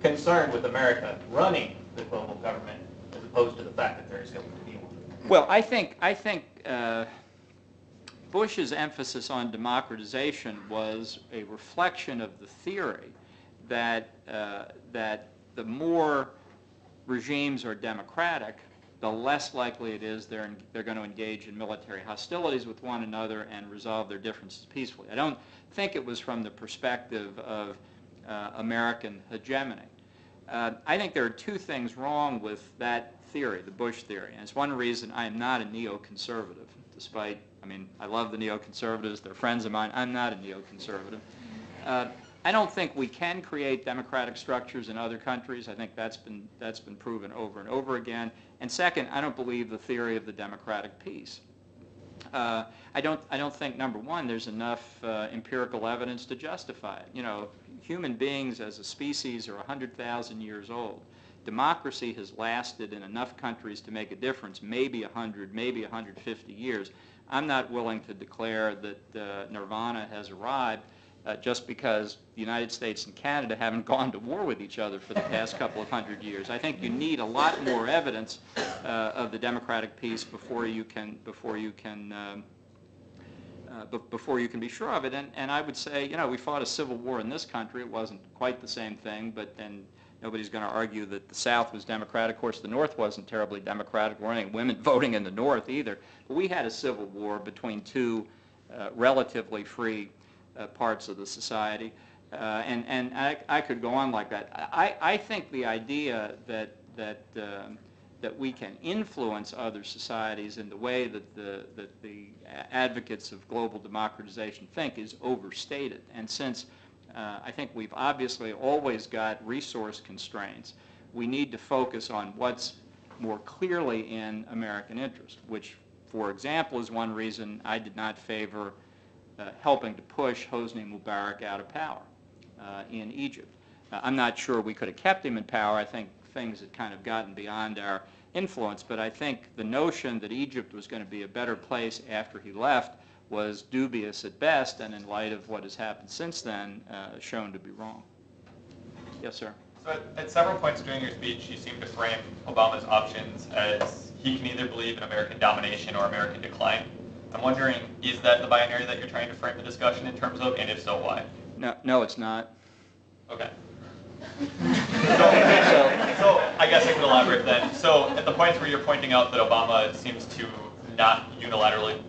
concerned with America running the global government as opposed to the fact that there is going to be one? Well, I think Bush's emphasis on democratization was a reflection of the theory that the more regimes are democratic, the less likely it is they're going to engage in military hostilities with one another and resolve their differences peacefully. I don't think it was from the perspective of American hegemony. I think there are two things wrong with that theory, the Bush theory, and it's one reason I am not a neoconservative, despite, I love the neoconservatives, they're friends of mine. I'm not a neoconservative. I don't think we can create democratic structures in other countries. I think that's been proven over and over again. And second, I don't believe the theory of the democratic peace. I don't think, number one, there's enough empirical evidence to justify it. Human beings as a species are 100,000 years old. Democracy has lasted in enough countries to make a difference, maybe 100, maybe 150 years. I'm not willing to declare that nirvana has arrived just because the United States and Canada haven't gone to war with each other for the past couple of hundred years. I think you need a lot more evidence of the democratic peace before you can be sure of it. And I would say, we fought a civil war in this country. It wasn't quite the same thing, but then nobody's going to argue that the South was democratic. Of course, the North wasn't terribly democratic. There weren't any women voting in the North either. But we had a civil war between two relatively free parts of the society, and I could go on like that. I think the idea that we can influence other societies in the way that the advocates of global democratization think is overstated. And since I think we've obviously always got resource constraints, we need to focus on what's more clearly in American interest, which, for example, is one reason I did not favor helping to push Hosni Mubarak out of power in Egypt. I'm not sure we could have kept him in power. I think things had kind of gotten beyond our influence, but I think the notion that Egypt was going to be a better place after he left was dubious at best, and in light of what has happened since then, shown to be wrong. Yes, sir. So at several points during your speech, you seem to frame Obama's options as he can either believe in American domination or American decline. I'm wondering, is that the binary that you're trying to frame the discussion in terms of, and if so, why? No, it's not. Okay. So I guess I could elaborate then. So at the points where you're pointing out that Obama seems to not unilaterally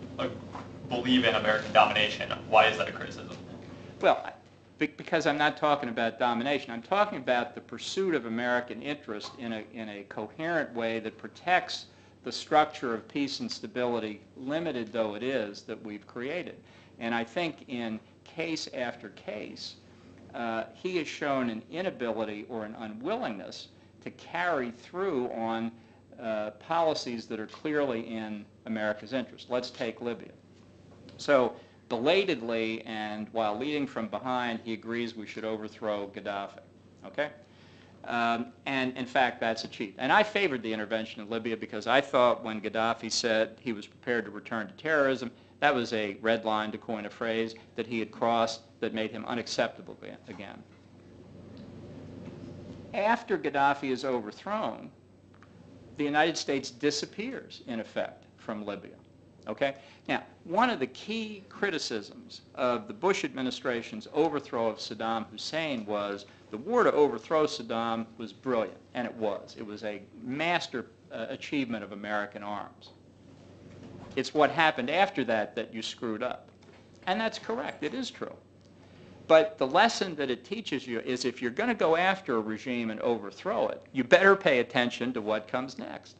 believe in American domination, why is that a criticism? Well, because I'm not talking about domination. I'm talking about the pursuit of American interest in a coherent way that protects the structure of peace and stability, limited though it is, that we've created. And I think in case after case, he has shown an inability or an unwillingness to carry through on policies that are clearly in America's interest. Let's take Libya. So belatedly and while leading from behind, he agrees we should overthrow Gaddafi. Okay? And in fact, that's achieved. And I favored the intervention in Libya because I thought when Gaddafi said he was prepared to return to terrorism, that was a red line, to coin a phrase, that he had crossed that made him unacceptable again. After Gaddafi is overthrown, the United States disappears, in effect, from Libya. Okay? Now, one of the key criticisms of the Bush administration's overthrow of Saddam Hussein was the war to overthrow Saddam was brilliant, and it was. It was a master achievement of American arms. It's what happened after that that you screwed up. And that's correct. It is true. But the lesson that it teaches you is if you're going to go after a regime and overthrow it, you better pay attention to what comes next.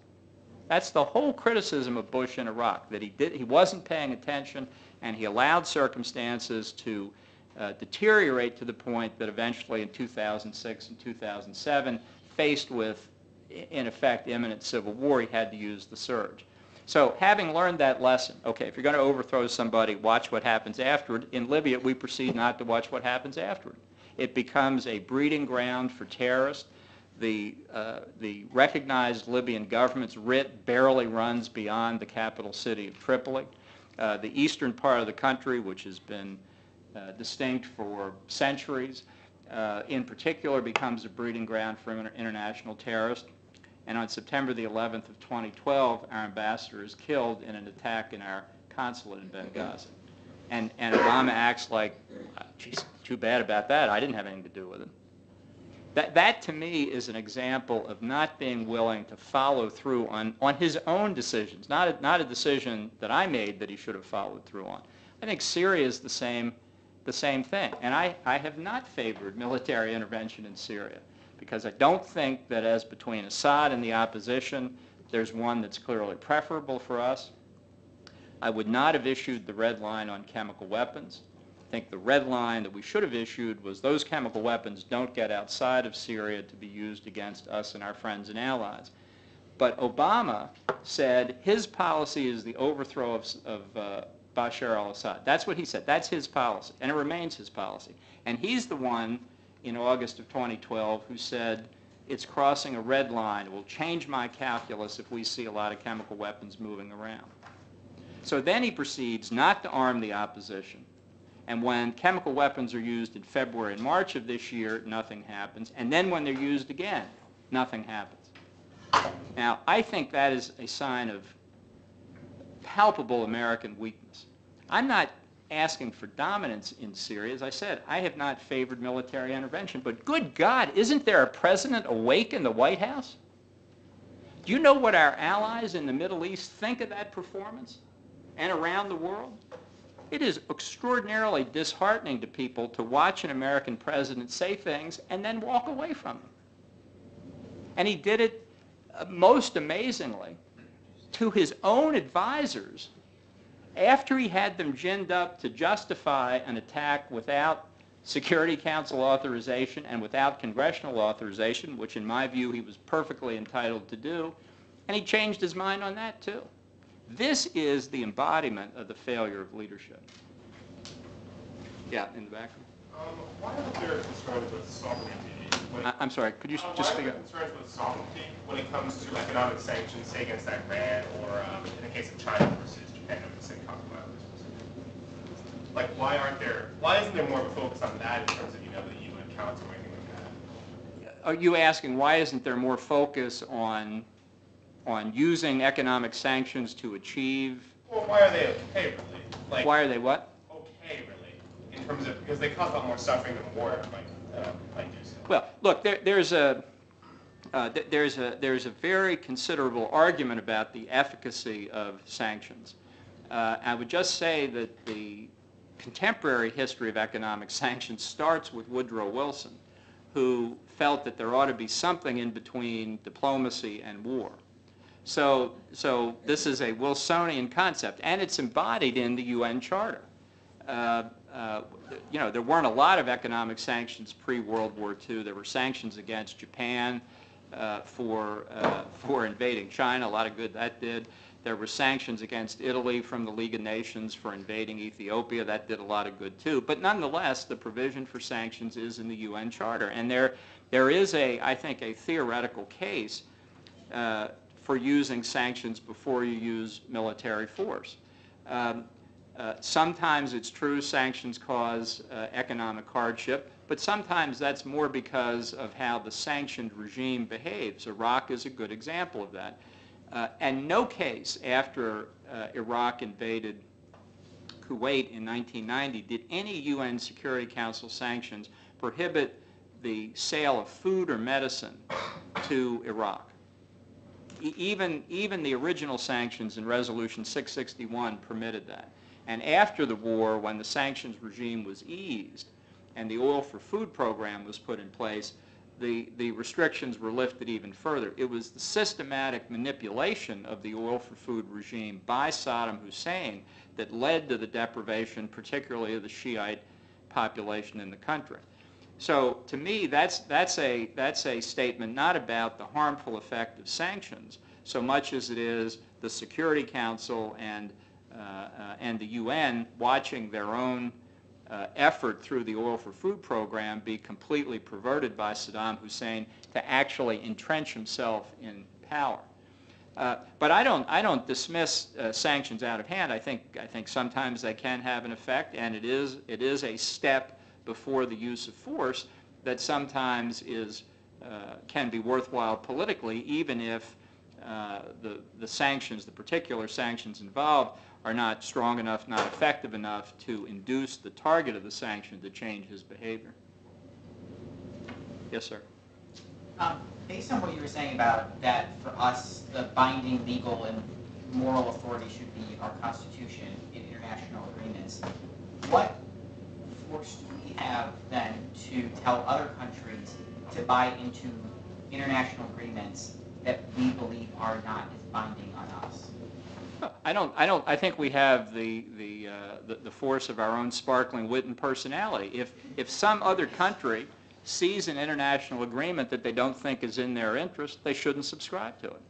That's the whole criticism of Bush in Iraq, that he wasn't paying attention and he allowed circumstances to deteriorate to the point that eventually in 2006 and 2007, faced with, in effect, imminent civil war, he had to use the surge. So having learned that lesson, okay, if you're going to overthrow somebody, watch what happens afterward. In Libya, we proceed not to watch what happens afterward. It becomes a breeding ground for terrorists. The recognized Libyan government's writ barely runs beyond the capital city of Tripoli. The eastern part of the country, which has been distinct for centuries, in particular becomes a breeding ground for international terrorists. And on September the 11th of 2012, our ambassador is killed in an attack in our consulate in Benghazi. And Obama acts like, geez, too bad about that. I didn't have anything to do with it. That to me is an example of not being willing to follow through on his own decisions, not a decision that I made that he should have followed through on. I think Syria is the same thing. And I have not favored military intervention in Syria, because I don't think that as between Assad and the opposition, there's one that's clearly preferable for us. I would not have issued the red line on chemical weapons. I think the red line that we should have issued was those chemical weapons don't get outside of Syria to be used against us and our friends and allies. But Obama said his policy is the overthrow of Bashar al-Assad. That's what he said. That's his policy, and it remains his policy. And he's the one in August of 2012 who said, it's crossing a red line. It will change my calculus if we see a lot of chemical weapons moving around. So then he proceeds not to arm the opposition. And when chemical weapons are used in February and March of this year, nothing happens. And then when they're used again, nothing happens. Now, I think that is a sign of palpable American weakness. I'm not asking for dominance in Syria. As I said, I have not favored military intervention. But good God, isn't there a president awake in the White House? Do you know what our allies in the Middle East think of that performance and around the world? It is extraordinarily disheartening to people to watch an American president say things and then walk away from them. And he did it most amazingly to his own advisors after he had them ginned up to justify an attack without Security Council authorization and without congressional authorization, which in my view he was perfectly entitled to do, and he changed his mind on that too. This is the embodiment of the failure of leadership. Yeah, in the back. Why are there concerns with sovereignty? I'm sorry, could you just speak up? Why are there concerns with sovereignty when it comes to economic sanctions, say against Iran, or in the case of China versus Japan over the same conflict? Like, why isn't there more of a focus on that in terms of, the UN Council or anything like that? Are you asking why isn't there more focus on using economic sanctions to achieve? Well, why are they okay, really? Like, Why are they what? okay, really? In terms of, because they cause a lot more suffering than war might do so. Well, look, there's a very considerable argument about the efficacy of sanctions. I would just say that the contemporary history of economic sanctions starts with Woodrow Wilson, who felt that there ought to be something in between diplomacy and war. So this is a Wilsonian concept, and it's embodied in the UN Charter. There weren't a lot of economic sanctions pre-World War II. There were sanctions against Japan for invading China. A lot of good that did. There were sanctions against Italy from the League of Nations for invading Ethiopia. That did a lot of good too. But nonetheless, the provision for sanctions is in the UN Charter, and there is I think, a theoretical case for using sanctions before you use military force. Sometimes it's true sanctions cause economic hardship, but sometimes that's more because of how the sanctioned regime behaves. Iraq is a good example of that. And no case after Iraq invaded Kuwait in 1990 did any UN Security Council sanctions prohibit the sale of food or medicine to Iraq. Even the original sanctions in Resolution 661 permitted that. And after the war, when the sanctions regime was eased and the oil for food program was put in place, the restrictions were lifted even further. It was the systematic manipulation of the oil for food regime by Saddam Hussein that led to the deprivation, particularly of the Shiite population in the country. So to me, that's a statement not about the harmful effect of sanctions so much as it is the Security Council and the UN watching their own effort through the oil for food program be completely perverted by Saddam Hussein to actually entrench himself in power. But I don't dismiss sanctions out of hand. I think sometimes they can have an effect, and it is a step before the use of force that sometimes can be worthwhile politically, even if the sanctions, the particular sanctions involved, are not strong enough, not effective enough to induce the target of the sanction to change his behavior. Yes, sir. Based on what you were saying about that, for us, the binding legal and moral authority should be our Constitution in international agreements, what force do we have then to tell other countries to buy into international agreements that we believe are not as binding on us? I think we have the force of our own sparkling wit and personality. If some other country sees an international agreement that they don't think is in their interest, they shouldn't subscribe to it.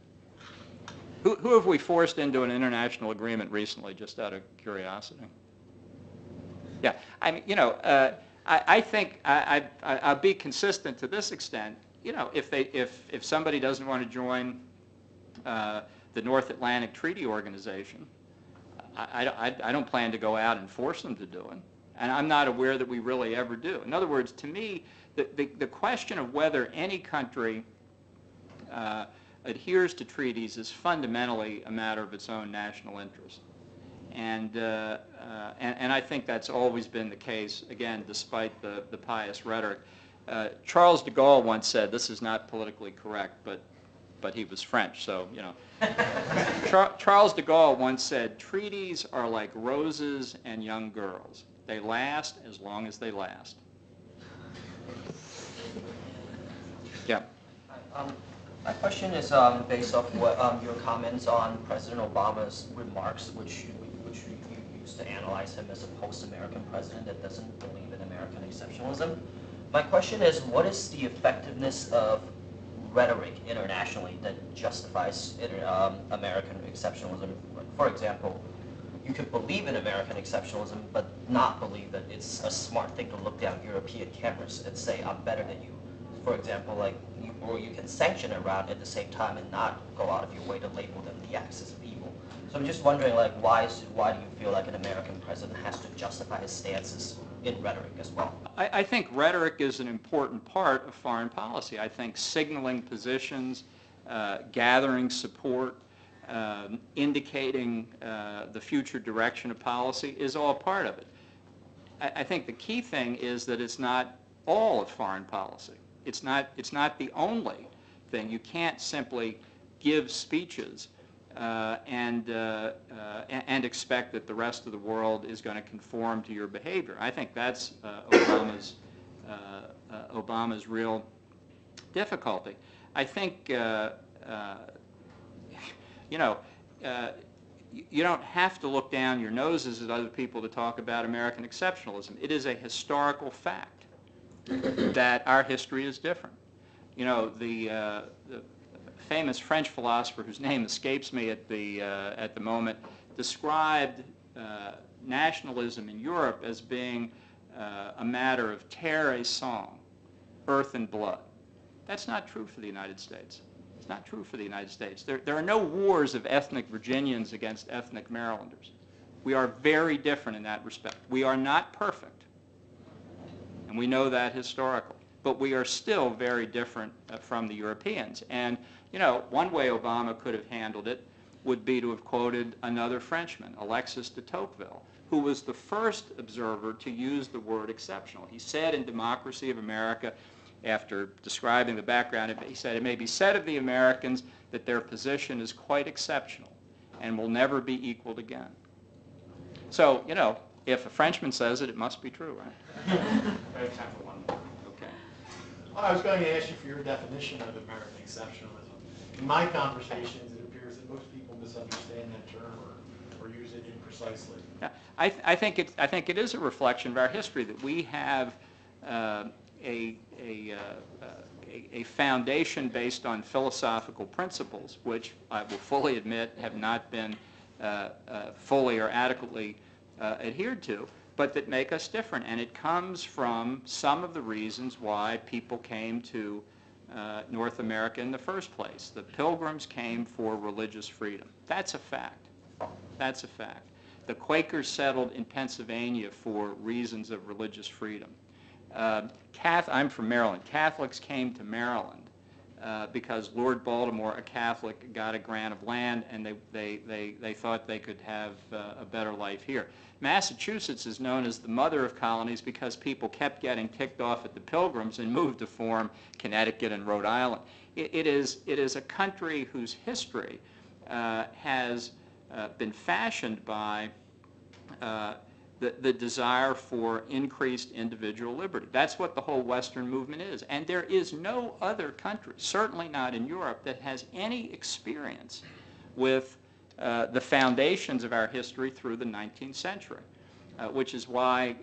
Who have we forced into an international agreement recently, just out of curiosity? Yeah, I mean, I think I'll be consistent to this extent. If somebody doesn't want to join the North Atlantic Treaty Organization, I don't plan to go out and force them to do it. And I'm not aware that we really ever do. In other words, to me, the question of whether any country adheres to treaties is fundamentally a matter of its own national interest. And I think that's always been the case, again, despite the pious rhetoric. Charles de Gaulle once said, this is not politically correct, but he was French, so, Charles de Gaulle once said, treaties are like roses and young girls. They last as long as they last. Yeah. My question is based off what your comments on President Obama's remarks, which you used to analyze him as a post-American president that doesn't believe in American American exceptionalism. My question is, what is the effectiveness of rhetoric internationally that justifies American exceptionalism? For example, you could believe in American exceptionalism, but not believe that it's a smart thing to look down European cameras and say, I'm better than you. For example, or you can sanction Iran at the same time and not go out of your way to label them the axis of evil. So I'm just wondering, why do you feel like an American president has to justify his stances in rhetoric as well? I think rhetoric is an important part of foreign policy. I think signaling positions, gathering support, indicating the future direction of policy is all part of it. I think the key thing is that it's not all of foreign policy. It's not the only thing. You can't simply give speeches and expect that the rest of the world is going to conform to your behavior. I think that's Obama's real difficulty. I think you don't have to look down your noses at other people to talk about American exceptionalism. It is a historical fact that our history is different. You know, the famous French philosopher whose name escapes me at the moment described nationalism in Europe as being a matter of terre et sang, earth and blood. That's not true for the United States. It's not true for the United States. There are no wars of ethnic Virginians against ethnic Marylanders. We are very different in that respect. We are not perfect, and we know that historically, but we are still very different from the Europeans. And, you know, one way Obama could have handled it would be to have quoted another Frenchman, Alexis de Tocqueville, who was the first observer to use the word exceptional. He said in Democracy of America, after describing the background, he said, it may be said of the Americans that their position is quite exceptional and will never be equaled again. So, you know, if a Frenchman says it, it must be true, right? I have time for one more. Okay. I was going to ask you for your definition of American exceptionalism. In my conversations, it appears that most people misunderstand that term or use it imprecisely. Yeah. I think it is a reflection of our history that we have a foundation based on philosophical principles, which I will fully admit have not been fully or adequately adhered to, but that make us different. And it comes from some of the reasons why people came to North America in the first place. The Pilgrims came for religious freedom. That's a fact. That's a fact. The Quakers settled in Pennsylvania for reasons of religious freedom. I'm from Maryland. Catholics came to Maryland because Lord Baltimore, a Catholic, got a grant of land, and they thought they could have a better life here. Massachusetts is known as the mother of colonies because people kept getting kicked off at the Pilgrims and moved to form Connecticut and Rhode Island. It is a country whose history has been fashioned by the desire for increased individual liberty. That's what the whole Western movement is. And there is no other country, certainly not in Europe, that has any experience with the foundations of our history through the 19th century, which is why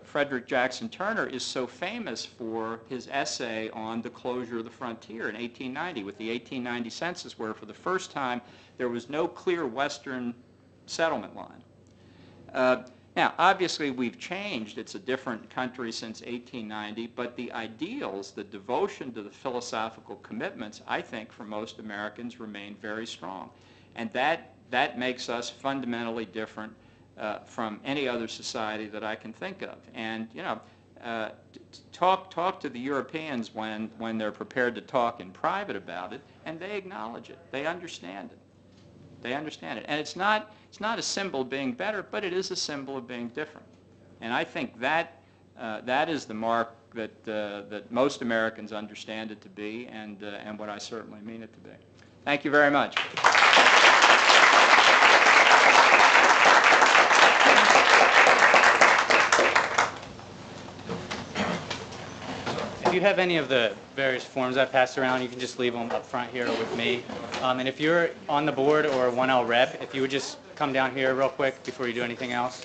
Frederick Jackson Turner is so famous for his essay on the closure of the frontier in 1890, with the 1890 census, where for the first time there was no clear Western settlement line. Now, obviously, we've changed. It's a different country since 1890, but the ideals, the devotion to the philosophical commitments, I think, for most Americans remain very strong. And that makes us fundamentally different from any other society that I can think of. And, you know, talk to the Europeans when they're prepared to talk in private about it, and they acknowledge it. They understand it. They understand it. And it's not a symbol of being better, but it is a symbol of being different. And I think that is the mark that most Americans understand it to be, and what I certainly mean it to be. Thank you very much. If you have any of the various forms I passed around, you can just leave them up front here with me. And if you're on the board or a 1L rep, if you would just come down here real quick before you do anything else.